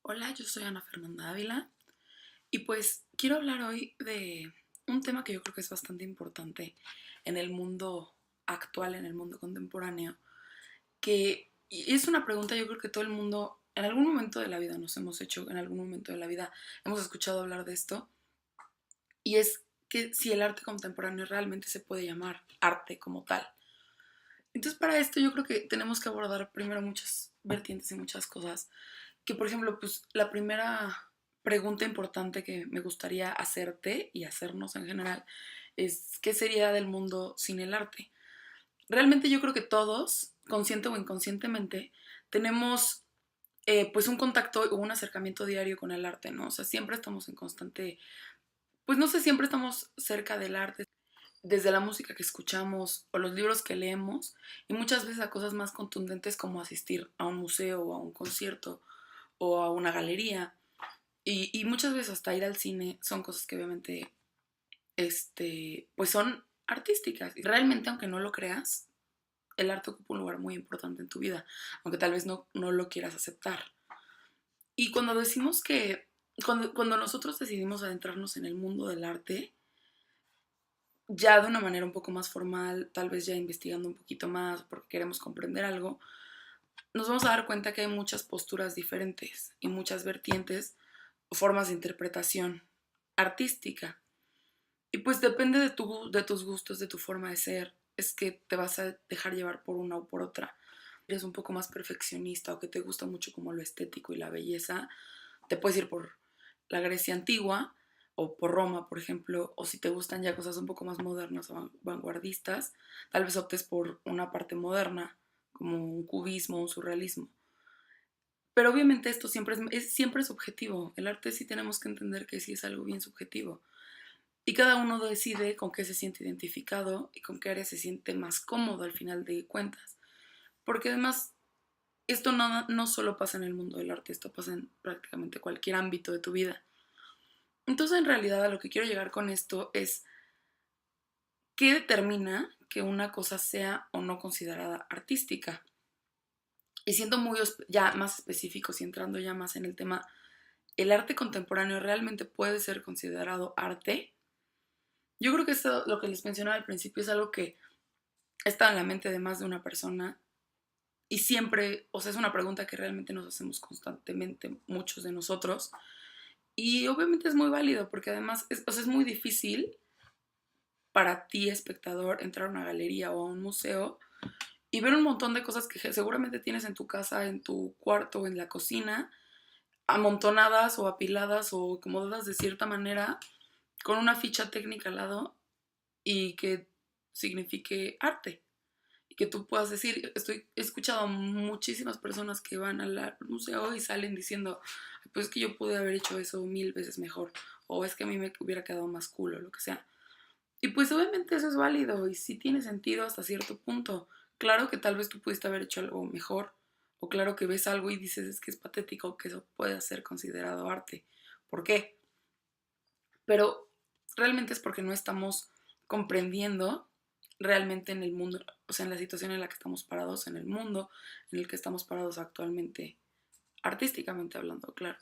Hola, yo soy Ana Fernanda Ávila y pues quiero hablar hoy de un tema que yo creo que es bastante importante en el mundo actual, en el mundo contemporáneo, que y es una pregunta yo creo que todo el mundo en algún momento de la vida nos hemos hecho, en algún momento de la vida hemos escuchado hablar de esto, y es que si el arte contemporáneo realmente se puede llamar arte como tal. Entonces para esto yo creo que tenemos que abordar primero muchas vertientes y muchas cosas que, por ejemplo, pues la primera pregunta importante que me gustaría hacerte y hacernos en general es ¿qué sería del mundo sin el arte? Realmente yo creo que todos, consciente o inconscientemente, tenemos pues un contacto o un acercamiento diario con el arte, ¿no? O sea, siempre estamos en constante, pues no sé, siempre estamos cerca del arte, desde la música que escuchamos o los libros que leemos, y muchas veces a cosas más contundentes como asistir a un museo o a un concierto o a una galería. Y muchas veces hasta ir al cine son cosas que obviamente, pues son artísticas. Y realmente, aunque no lo creas, el arte ocupa un lugar muy importante en tu vida, aunque tal vez no lo quieras aceptar. Y cuando decimos que, cuando nosotros decidimos adentrarnos en el mundo del arte, ya de una manera un poco más formal, tal vez ya investigando un poquito más porque queremos comprender algo, nos vamos a dar cuenta que hay muchas posturas diferentes y muchas vertientes o formas de interpretación artística. Y pues depende de tus gustos, de tu forma de ser, es que te vas a dejar llevar por una o por otra. Eres un poco más perfeccionista o que te gusta mucho como lo estético y la belleza, te puedes ir por la Grecia antigua o por Roma, por ejemplo, o si te gustan ya cosas un poco más modernas o vanguardistas, tal vez optes por una parte moderna, como un cubismo, un surrealismo. Pero obviamente esto siempre es subjetivo. El arte sí tenemos que entender que sí es algo bien subjetivo. Y cada uno decide con qué se siente identificado y con qué área se siente más cómodo al final de cuentas. Porque además, esto no solo pasa en el mundo del arte, esto pasa en prácticamente cualquier ámbito de tu vida. Entonces, en realidad, a lo que quiero llegar con esto es qué determina que una cosa sea o no considerada artística. Y siendo muy ya más específicos y entrando ya más en el tema, ¿el arte contemporáneo realmente puede ser considerado arte? Yo creo que esto, lo que les mencionaba al principio, es algo que está en la mente de más de una persona y siempre, o sea, es una pregunta que realmente nos hacemos constantemente muchos de nosotros, y obviamente es muy válido porque además o sea, es muy difícil para ti, espectador, entrar a una galería o a un museo y ver un montón de cosas que seguramente tienes en tu casa, en tu cuarto o en la cocina, amontonadas o apiladas o acomodadas de cierta manera, con una ficha técnica al lado y que signifique arte. Y que tú puedas decir, he escuchado a muchísimas personas que van al museo y salen diciendo, pues es que yo pude haber hecho eso 1000 veces mejor, o es que a mí me hubiera quedado más cool o lo que sea. Y pues obviamente eso es válido y sí tiene sentido hasta cierto punto. Claro que tal vez tú pudiste haber hecho algo mejor, o claro que ves algo y dices es que es patético que eso pueda ser considerado arte. ¿Por qué? Pero realmente es porque no estamos comprendiendo realmente en el mundo, o sea, en la situación en la que estamos parados, en el mundo en el que estamos parados actualmente, artísticamente hablando, claro.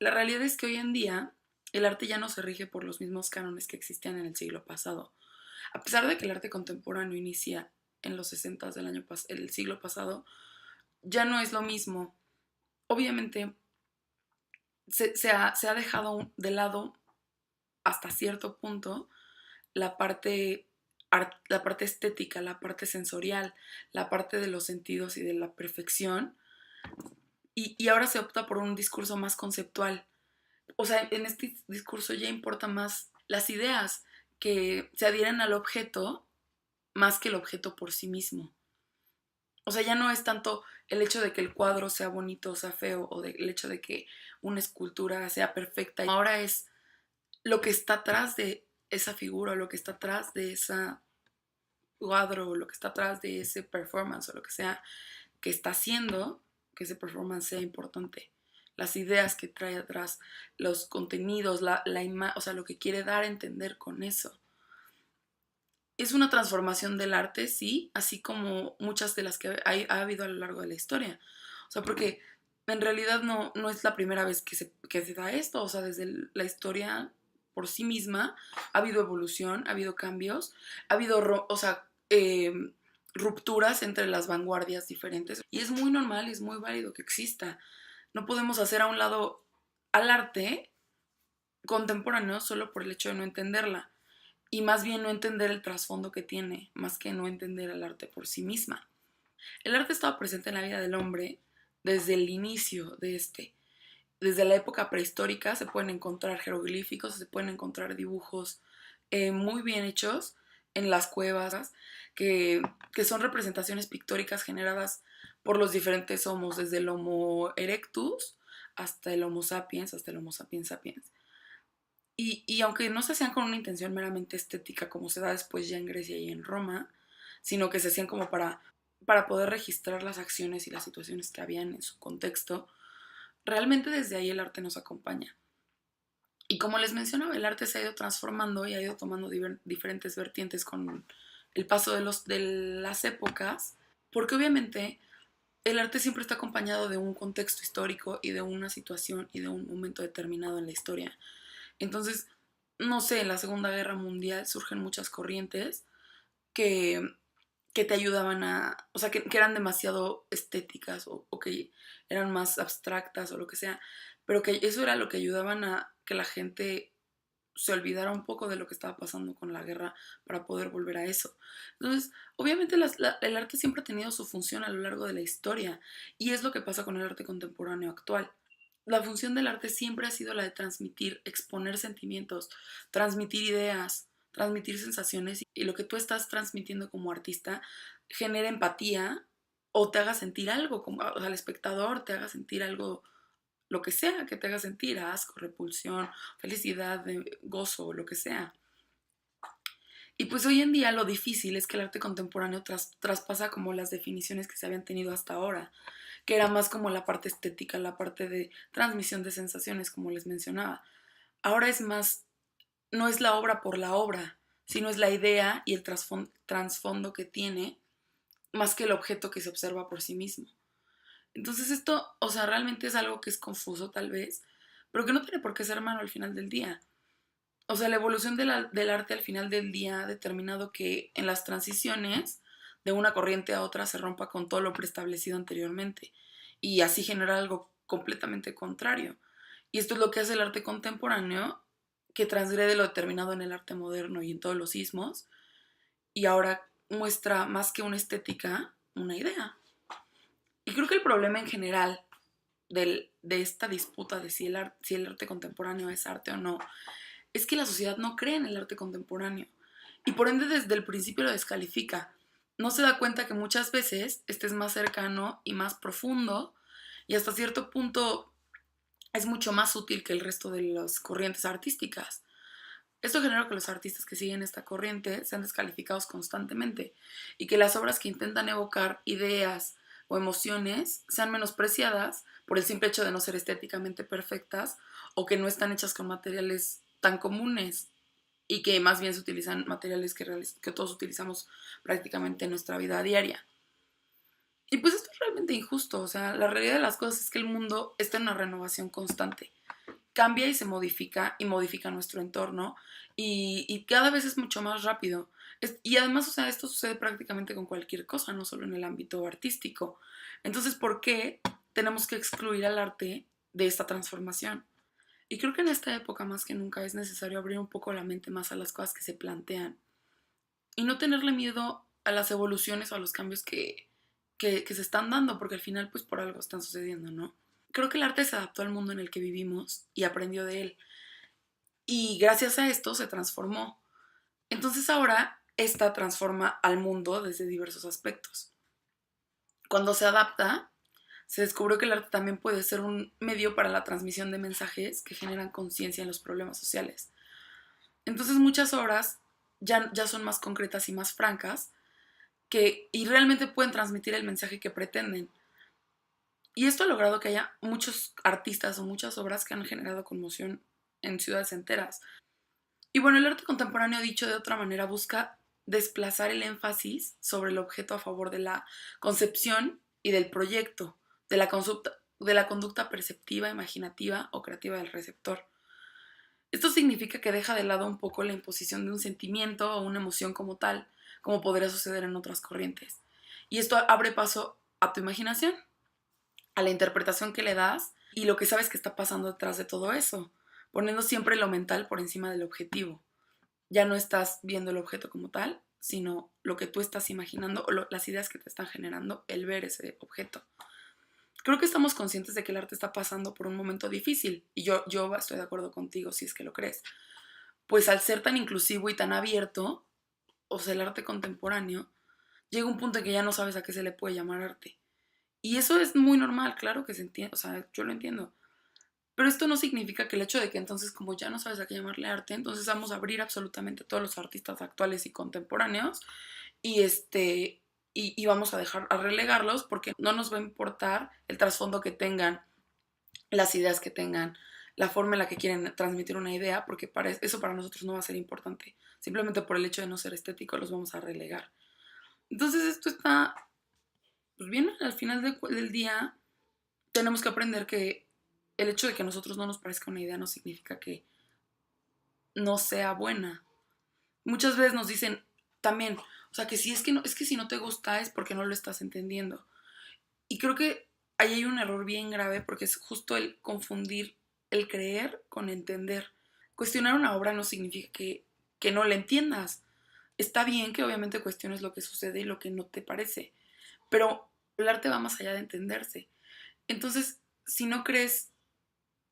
La realidad es que hoy en día el arte ya no se rige por los mismos cánones que existían en el siglo pasado. A pesar de que el arte contemporáneo inicia en los 60 del el siglo pasado, ya no es lo mismo. Obviamente se ha dejado de lado hasta cierto punto la parte, la parte estética, la parte sensorial, la parte de los sentidos y de la perfección, y ahora se opta por un discurso más conceptual. O sea, en este discurso ya importa más las ideas que se adhieren al objeto más que el objeto por sí mismo. O sea, ya no es tanto el hecho de que el cuadro sea bonito o sea feo, o el hecho de que una escultura sea perfecta. Ahora es lo que está atrás de esa figura, lo que está atrás de esa cuadro, o lo que está atrás de ese performance o lo que sea que está haciendo que ese performance sea importante. Las ideas que trae atrás, los contenidos, o sea, lo que quiere dar a entender con eso. Es una transformación del arte, sí, así como muchas de las que ha habido a lo largo de la historia. O sea, porque en realidad no es la primera vez que se da esto, o sea, desde la historia por sí misma ha habido evolución, ha habido cambios, ha habido, o sea, rupturas entre las vanguardias diferentes y es muy normal y es muy válido que exista. No podemos hacer a un lado al arte contemporáneo solo por el hecho de no entenderla y más bien no entender el trasfondo que tiene, más que no entender el arte por sí misma. El arte estaba presente en la vida del hombre desde el inicio de este. Desde la época prehistórica se pueden encontrar jeroglíficos, se pueden encontrar dibujos muy bien hechos en las cuevas, que, que son representaciones pictóricas generadas por los diferentes homos, desde el Homo erectus hasta el Homo sapiens, hasta el Homo sapiens sapiens. Y aunque no se hacían con una intención meramente estética, como se da después ya en Grecia y en Roma, sino que se hacían como para poder registrar las acciones y las situaciones que habían en su contexto, realmente desde ahí el arte nos acompaña. Y como les mencionaba, el arte se ha ido transformando y ha ido tomando diferentes vertientes con el paso de las épocas, porque obviamente el arte siempre está acompañado de un contexto histórico y de una situación y de un momento determinado en la historia. Entonces, no sé, en la Segunda Guerra Mundial surgen muchas corrientes que, que te ayudaban o sea, que eran demasiado estéticas o que eran más abstractas o lo que sea, pero que eso era lo que ayudaban a que la gente se olvidara un poco de lo que estaba pasando con la guerra para poder volver a eso. Entonces, obviamente el arte siempre ha tenido su función a lo largo de la historia y es lo que pasa con el arte contemporáneo actual. La función del arte siempre ha sido la de transmitir, exponer sentimientos, transmitir ideas, transmitir sensaciones y lo que tú estás transmitiendo como artista genera empatía o te haga sentir algo, como, o sea, al espectador te haga sentir algo, lo que sea que te haga sentir, asco, repulsión, felicidad, gozo, lo que sea. Y pues hoy en día lo difícil es que el arte contemporáneo traspasa como las definiciones que se habían tenido hasta ahora, que era más como la parte estética, la parte de transmisión de sensaciones, como les mencionaba. Ahora es más, no es la obra por la obra, sino es la idea y el trasfondo que tiene, más que el objeto que se observa por sí mismo. Entonces esto, o sea, realmente es algo que es confuso tal vez, pero que no tiene por qué ser malo al final del día. O sea, la evolución del arte al final del día ha determinado que en las transiciones de una corriente a otra se rompa con todo lo preestablecido anteriormente y así genera algo completamente contrario. Y esto es lo que hace el arte contemporáneo, que transgrede lo determinado en el arte moderno y en todos los ismos, y ahora muestra más que una estética, una idea. Y creo que el problema en general de esta disputa de si el arte contemporáneo es arte o no, es que la sociedad no cree en el arte contemporáneo y por ende desde el principio lo descalifica. No se da cuenta que muchas veces este es más cercano y más profundo y hasta cierto punto es mucho más útil que el resto de las corrientes artísticas. Esto genera que los artistas que siguen esta corriente sean descalificados constantemente y que las obras que intentan evocar ideas o emociones sean menospreciadas por el simple hecho de no ser estéticamente perfectas o que no están hechas con materiales tan comunes y que más bien se utilizan materiales que todos utilizamos prácticamente en nuestra vida diaria. Y pues esto es realmente injusto, o sea, la realidad de las cosas es que el mundo está en una renovación constante, cambia y se modifica y modifica nuestro entorno y cada vez es mucho más rápido. Y además, o sea, esto sucede prácticamente con cualquier cosa, no solo en el ámbito artístico. Entonces, ¿por qué tenemos que excluir al arte de esta transformación? Y creo que en esta época más que nunca es necesario abrir un poco la mente más a las cosas que se plantean y no tenerle miedo a las evoluciones o a los cambios que se están dando, porque al final pues por algo están sucediendo, ¿no? Creo que el arte se adaptó al mundo en el que vivimos y aprendió de él. Y gracias a esto se transformó. Entonces ahora esta transforma al mundo desde diversos aspectos. Cuando se adapta, se descubrió que el arte también puede ser un medio para la transmisión de mensajes que generan conciencia en los problemas sociales. Entonces muchas obras ya son más concretas y más francas y realmente pueden transmitir el mensaje que pretenden. Y esto ha logrado que haya muchos artistas o muchas obras que han generado conmoción en ciudades enteras. Y bueno, el arte contemporáneo, dicho de otra manera, busca desplazar el énfasis sobre el objeto a favor de la concepción y del proyecto, de la de la conducta perceptiva, imaginativa o creativa del receptor. Esto significa que deja de lado un poco la imposición de un sentimiento o una emoción como tal, como podría suceder en otras corrientes. Y esto abre paso a tu imaginación, a la interpretación que le das y lo que sabes que está pasando detrás de todo eso, poniendo siempre lo mental por encima del objetivo. Ya no estás viendo el objeto como tal, sino lo que tú estás imaginando o las ideas que te están generando el ver ese objeto. Creo que estamos conscientes de que el arte está pasando por un momento difícil y yo estoy de acuerdo contigo si es que lo crees. Pues al ser tan inclusivo y tan abierto, o sea, el arte contemporáneo, llega un punto en que ya no sabes a qué se le puede llamar arte. Y eso es muy normal, claro que se entiende, o sea, yo lo entiendo. Pero esto no significa que el hecho de que entonces como ya no sabes a qué llamarle arte, entonces vamos a abrir absolutamente a todos los artistas actuales y contemporáneos y y vamos a dejar a relegarlos porque no nos va a importar el trasfondo que tengan, las ideas que tengan, la forma en la que quieren transmitir una idea, porque eso para nosotros no va a ser importante. Simplemente por el hecho de no ser estético los vamos a relegar. Entonces esto está, pues bien, al final del día tenemos que aprender que el hecho de que a nosotros no nos parezca una idea no significa que no sea buena. Muchas veces nos dicen también, o sea, que si es que no, es que si no te gusta es porque no lo estás entendiendo. Y creo que ahí hay un error bien grave porque es justo el confundir el creer con entender. Cuestionar una obra no significa que no la entiendas. Está bien que obviamente cuestiones lo que sucede y lo que no te parece, pero el arte va más allá de entenderse. Entonces, si no crees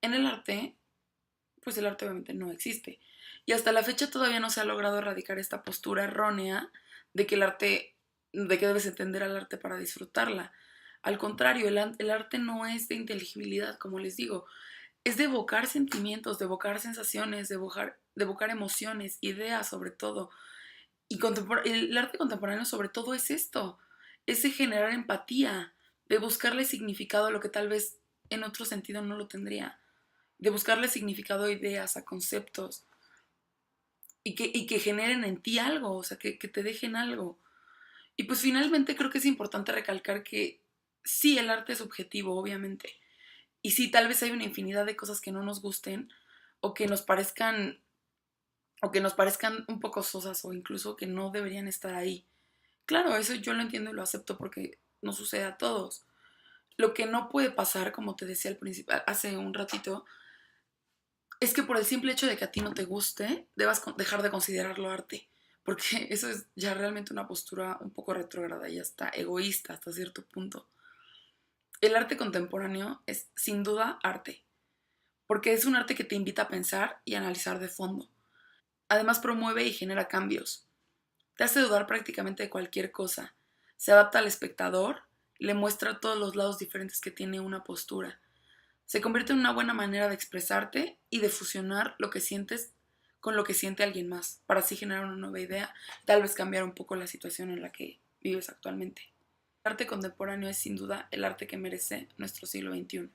en el arte, pues el arte obviamente no existe. Y hasta la fecha todavía no se ha logrado erradicar esta postura errónea de que de que debes entender al arte para disfrutarla. Al contrario, el arte no es de inteligibilidad, como les digo, es de evocar sentimientos, de evocar sensaciones, de evocar emociones, ideas sobre todo. Y el arte contemporáneo sobre todo es esto, es de generar empatía, de buscarle significado a lo que tal vez en otro sentido no lo tendría, de buscarle significado a ideas, a conceptos, y que generen en ti algo, o sea, que te dejen algo. Y pues finalmente creo que es importante recalcar que sí, el arte es subjetivo, obviamente. Y sí, tal vez hay una infinidad de cosas que no nos gusten o que nos parezcan un poco sosas o incluso que no deberían estar ahí. Claro, eso yo lo entiendo y lo acepto porque no sucede a todos. Lo que no puede pasar, como te decía al principio, hace un ratito, es que por el simple hecho de que a ti no te guste, debas dejar de considerarlo arte. Porque eso es ya realmente una postura un poco retrógrada y hasta egoísta hasta cierto punto. El arte contemporáneo es sin duda arte, porque es un arte que te invita a pensar y analizar de fondo. Además promueve y genera cambios. Te hace dudar prácticamente de cualquier cosa. Se adapta al espectador, le muestra todos los lados diferentes que tiene una postura. Se convierte en una buena manera de expresarte y de fusionar lo que sientes con lo que siente alguien más, para así generar una nueva idea, tal vez cambiar un poco la situación en la que vives actualmente. El arte contemporáneo es sin duda el arte que merece nuestro siglo XXI.